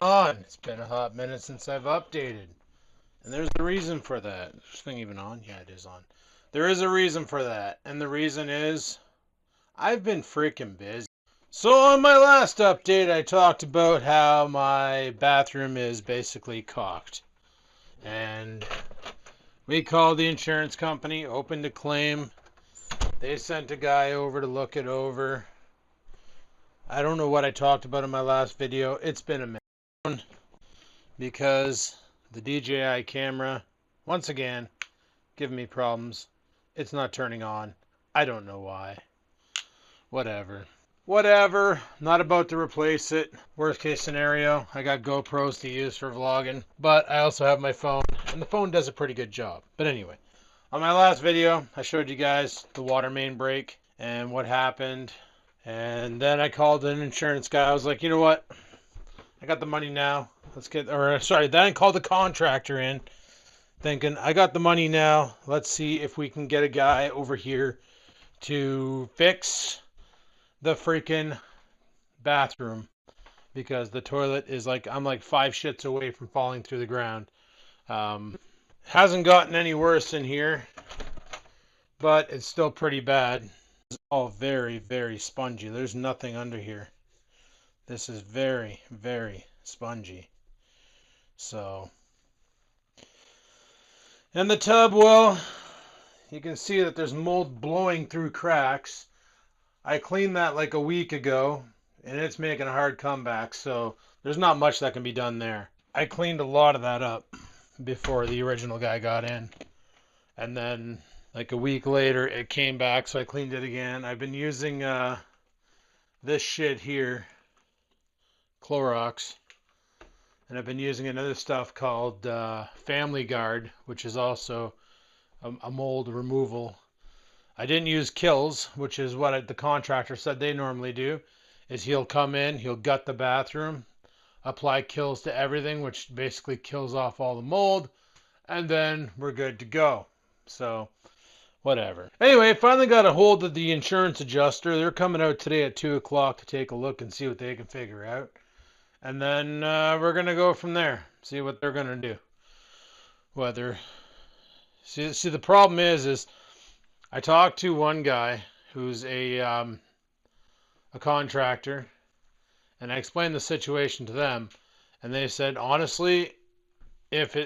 on? It's been a hot minute since I've updated. And there's a reason for that. Is this thing even on? Yeah, it is on. There is a reason for that. And the reason is I've been freaking busy. So on my last update, I talked about how my bathroom is basically caulked. And we called the insurance company, opened a claim. They sent a guy over to look it over. I don't know what I talked about in my last video. It's been a minute. Because the DJI camera, once again, giving me problems. It's not turning on. I don't know why. Whatever. Whatever. Not about to replace it. Worst case scenario, I got GoPros to use for vlogging, but I also have my phone, and the phone does a pretty good job. But anyway, on my last video, I showed you guys the water main break and what happened. And then I called an insurance guy. I was like, you know what? I got the money now. Then I called the contractor in, thinking, I got the money now. Let's see if we can get a guy over here to fix the freaking bathroom. Because the toilet is I'm like 5 shits away from falling through the ground. Hasn't gotten any worse in here, but it's still pretty bad. It's all very, very spongy. There's nothing under here. This is very, very spongy. So, and the tub, well, you can see that there's mold blowing through cracks. I cleaned that like a week ago, and it's making a hard comeback, so there's not much that can be done there. I cleaned a lot of that up before the original guy got in. And then, like a week later, it came back, so I cleaned it again. I've been using this shit here, Clorox. And I've been using another stuff called Family Guard, which is also a mold removal. I didn't use Kills, which is what the contractor said they normally do, is he'll come in, he'll gut the bathroom, apply Kills to everything, which basically kills off all the mold, and then we're good to go. So, whatever. Anyway, finally got a hold of the insurance adjuster. They're coming out today at 2 o'clock to take a look and see what they can figure out. And then we're going to go from there, see what they're going to do. See, the problem is I talked to one guy who's a contractor, and I explained the situation to them, and they said, honestly, if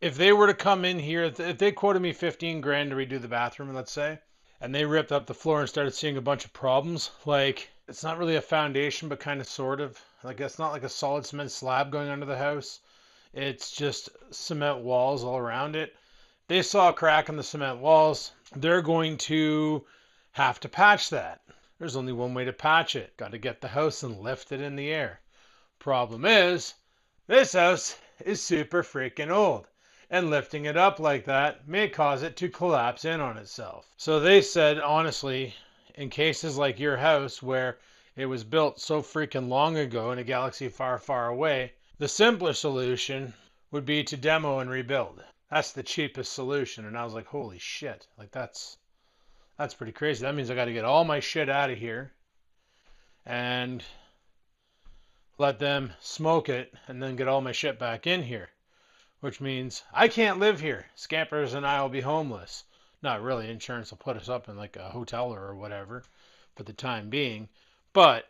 they were to come in here, if they quoted me 15 grand to redo the bathroom, let's say, and they ripped up the floor and started seeing a bunch of problems, like, it's not really a foundation, but kind of sort of. Like, it's not like a solid cement slab going under the house. It's just cement walls all around it. They saw a crack in the cement walls. They're going to have to patch that. There's only one way to patch it. Got to get the house and lift it in the air. Problem is, this house is super freaking old. And lifting it up like that may cause it to collapse in on itself. So they said, honestly, in cases like your house where it was built so freaking long ago in a galaxy far, far away, the simpler solution would be to demo and rebuild. That's the cheapest solution. And I was like, holy shit. Like, that's pretty crazy. That means I got to get all my shit out of here and let them smoke it and then get all my shit back in here. Which means I can't live here. Scampers and I will be homeless. Not really. Insurance will put us up in like a hotel or whatever for the time being. But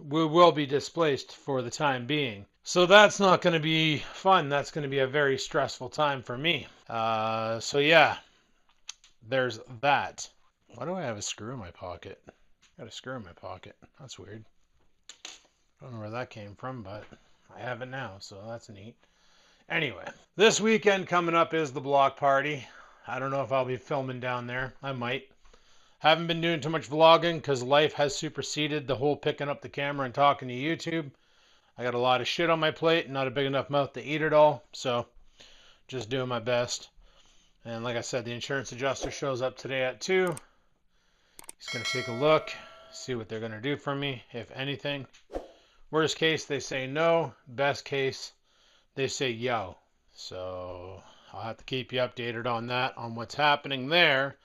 we will be displaced for the time being. So that's not going to be fun. That's going to be a very stressful time for me. So yeah, there's that. Why do I have a screw in my pocket? I got a screw in my pocket. That's weird. I don't know where that came from, but I have it now, so that's neat. Anyway, this weekend coming up is the block party. I don't know if I'll be filming down there. I might. Haven't been doing too much vlogging because life has superseded the whole picking up the camera and talking to YouTube. I got a lot of shit on my plate, not a big enough mouth to eat it all, so just doing my best. And like I said, the insurance adjuster shows up today at 2. He's going to take a look, see what they're going to do for me, if anything. Worst case, they say no. Best case, they say yo. So I'll have to keep you updated on that, on what's happening there.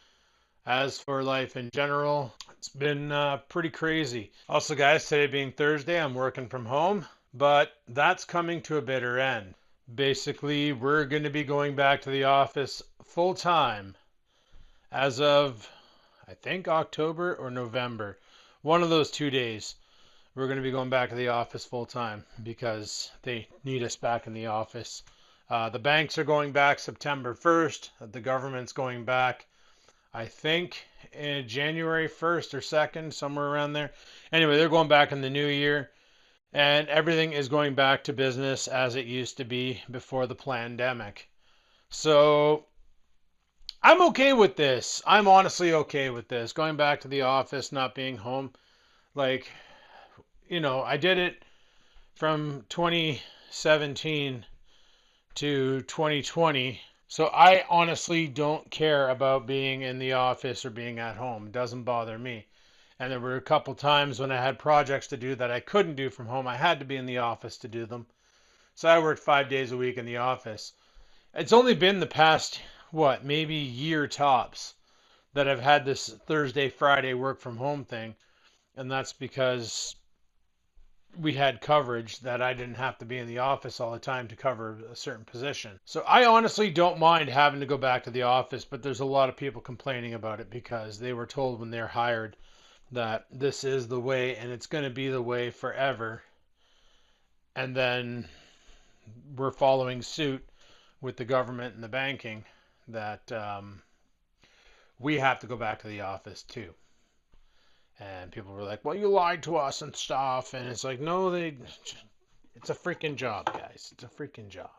As for life in general, it's been pretty crazy. Also, guys, today being Thursday, I'm working from home, But that's coming to a bitter end. Basically, we're going to be going back to the office full time as of, I think, October or November. One of those 2 days, we're going to be going back to the office full time because they need us back in the office. The banks are going back September 1st. The government's going back, I think, in January 1st or 2nd, somewhere around there. Anyway, they're going back in the new year. And everything is going back to business as it used to be before the pandemic. So I'm okay with this. I'm honestly okay with this. Going back to the office, not being home. Like, I did it from 2017 to 2020. So I honestly don't care about being in the office or being at home. It doesn't bother me. And there were a couple times when I had projects to do that I couldn't do from home. I had to be in the office to do them. So I worked 5 days a week in the office. It's only been the past, maybe year tops that I've had this Thursday, Friday work from home thing. And that's because we had coverage that I didn't have to be in the office all the time to cover a certain position. So I honestly don't mind having to go back to the office, but there's a lot of people complaining about it because they were told when they're hired that this is the way and it's going to be the way forever. And then we're following suit with the government and the banking that we have to go back to the office too. And people were like, well, you lied to us and stuff. And it's like, no, it's a freaking job, guys. It's a freaking job.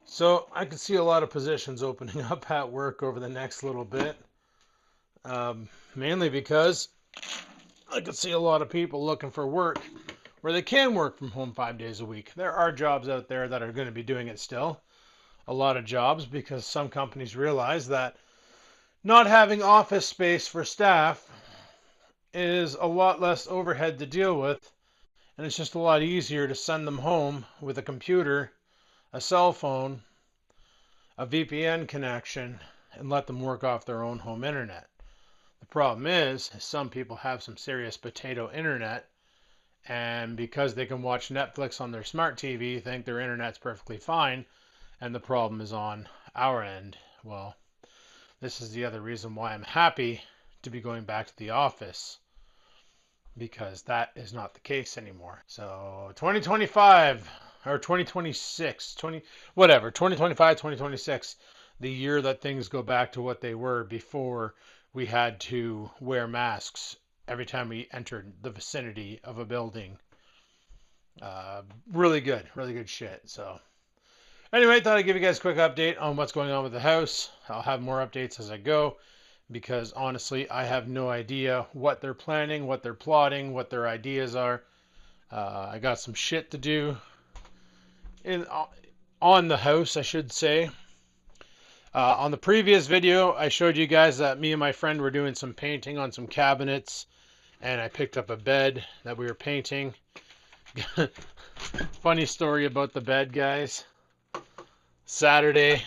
So I could see a lot of positions opening up at work over the next little bit. Mainly because I could see a lot of people looking for work where they can work from home 5 days a week. There are jobs out there that are going to be doing it still. A lot of jobs because some companies realize that not having office space for staff is a lot less overhead to deal with, and it's just a lot easier to send them home with a computer, a cell phone, a VPN connection, and let them work off their own home internet. The problem is some people have some serious potato internet, and because they can watch Netflix on their smart TV, think their internet's perfectly fine, and the problem is on our end. Well, this is the other reason why I'm happy to be going back to the office, because that is not the case anymore. So 2025 or 2026, 2025, 2026, the year that things go back to what they were before we had to wear masks every time we entered the vicinity of a building. Really good shit. So anyway, thought I'd give you guys a quick update on what's going on with the house. I'll have more updates as I go, because honestly, I have no idea what they're planning, what they're plotting, what their ideas are. I got some shit to do on the house, I should say. On the previous video, I showed you guys that me and my friend were doing some painting on some cabinets, and I picked up a bed that we were painting. Funny story about the bed, guys. Saturday,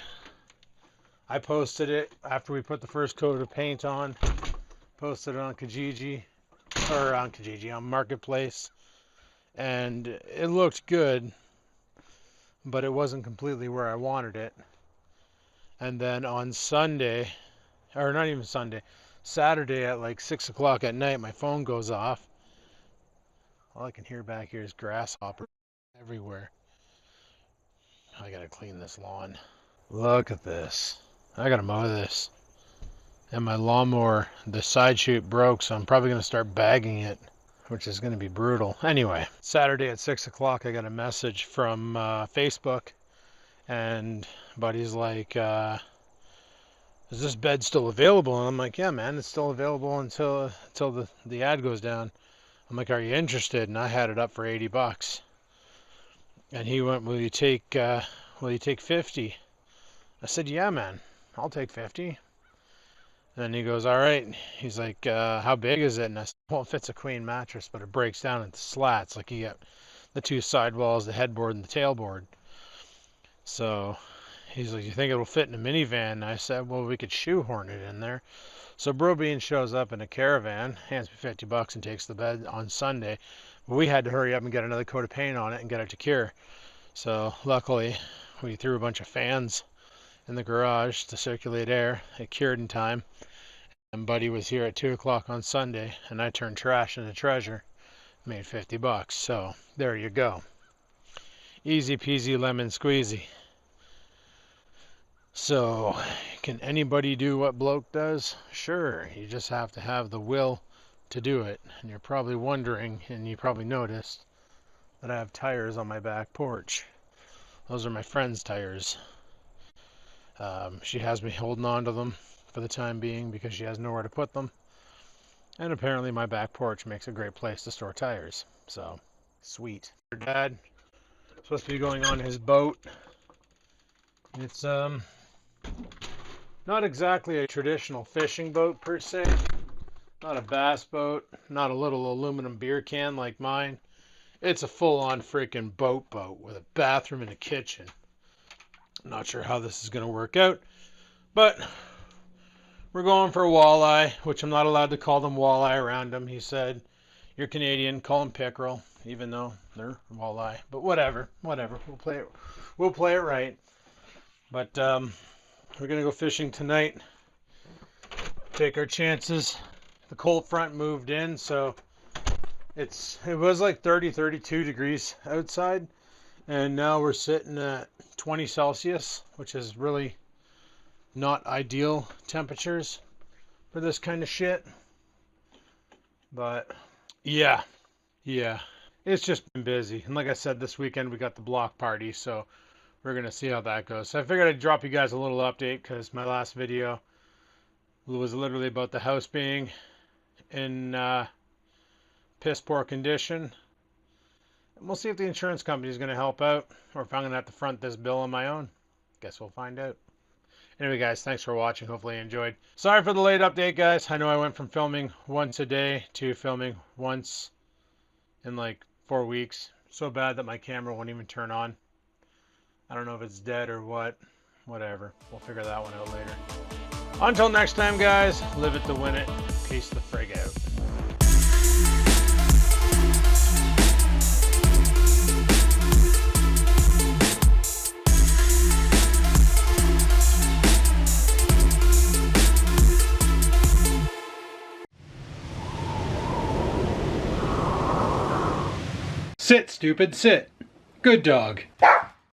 I posted it after we put the first coat of paint on. Posted it on on Marketplace. And it looked good, but it wasn't completely where I wanted it. And then on Sunday, or not even Sunday, Saturday at like 6 o'clock at night, my phone goes off. All I can hear back here is grasshopper everywhere. I gotta clean this lawn. Look at this. I gotta mow this. And my lawnmower, the side chute broke, so I'm probably gonna start bagging it, which is gonna be brutal. Anyway, Saturday at 6 o'clock, I got a message from Facebook, and buddy's like, is this bed still available? And I'm like, yeah, man, it's still available until the ad goes down. I'm like, are you interested? And I had it up for $80. And he went, will you take 50? I said, yeah, man, I'll take 50. And then he goes, all right. He's like, how big is it? And I said, well, it fits a queen mattress, but it breaks down into slats. Like, you get the two side walls, the headboard, and the tailboard. So he's like, you think it'll fit in a minivan? And I said, well, we could shoehorn it in there. So Bro Bean shows up in a caravan, hands me $50 and takes the bed on Sunday. We had to hurry up and get another coat of paint on it and get it to cure. So luckily, we threw a bunch of fans in the garage to circulate air. It cured in time. And Buddy was here at 2 o'clock on Sunday, and I turned trash into treasure. Made $50. So there you go. Easy peasy lemon squeezy. So, can anybody do what Bloke does? Sure, you just have to have the will to do it. And you're probably wondering, and you probably noticed, that I have tires on my back porch. Those are my friend's tires. She has me holding on to them for the time being because she has nowhere to put them. And apparently my back porch makes a great place to store tires. So, sweet. Her dad supposed to be going on his boat. It's not exactly a traditional fishing boat per se. Not a bass boat, not a little aluminum beer can like mine. It's a full-on freaking boat with a bathroom and a kitchen. I'm not sure how this is going to work out, but we're going for a walleye, which I'm not allowed to call them walleye around him. He said, "You're Canadian, call them pickerel," even though they're walleye. But whatever. We'll play it right. But we're gonna go fishing tonight. Take our chances. The cold front moved in, so it was like 30, 32 degrees outside, and now we're sitting at 20 Celsius, which is really not ideal temperatures for this kind of shit. But yeah, it's just been busy. And like I said, this weekend we got the block party, so we're going to see how that goes. So I figured I'd drop you guys a little update because my last video was literally about the house being in piss poor condition. And we'll see if the insurance company is going to help out or if I'm going to have to front this bill on my own. Guess we'll find out. Anyway, guys, thanks for watching. Hopefully you enjoyed. Sorry for the late update, guys. I know I went from filming once a day to filming once in like 4 weeks. So bad that my camera won't even turn on. I don't know if it's dead or what. Whatever. We'll figure that one out later. Until next time, guys, live it to win it. Peace the frig out. Sit, stupid, sit. Good dog.